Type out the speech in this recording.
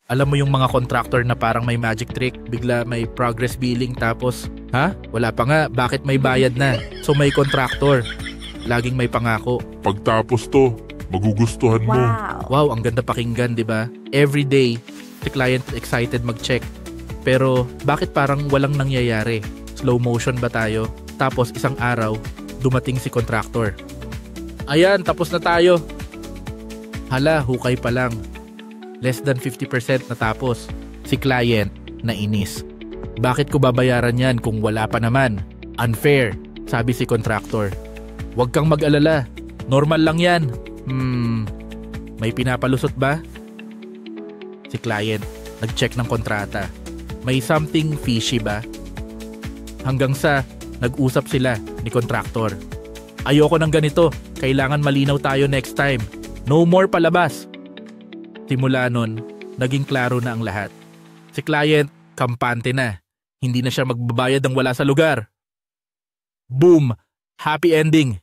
Alam mo yung mga contractor na parang may magic trick, bigla may progress billing tapos, ha? Wala pa nga, bakit may bayad na? So may contractor, laging may pangako. Pagtapos to, magugustuhan mo. Wow, ang ganda pakinggan, di ba? Every day, si client excited mag-check. Pero bakit parang walang nangyayari? Slow motion ba tayo? Tapos isang araw, dumating si contractor. Ayan, tapos na tayo. Hala, hukay pa lang. Less than 50% natapos. Si client nainis. Bakit ko babayaran yan kung wala pa naman? Unfair, sabi si contractor. Huwag kang mag-alala. Normal lang yan. May pinapalusot ba? Si client, nag-check ng kontrata. May something fishy ba? Hanggang sa nag-usap sila ni contractor. Ayoko ng ganito. Kailangan malinaw tayo next time. No more palabas. Simula nun, naging klaro na ang lahat. Si client, kampante na. Hindi na siya magbabayad ng wala sa lugar. Boom! Happy ending!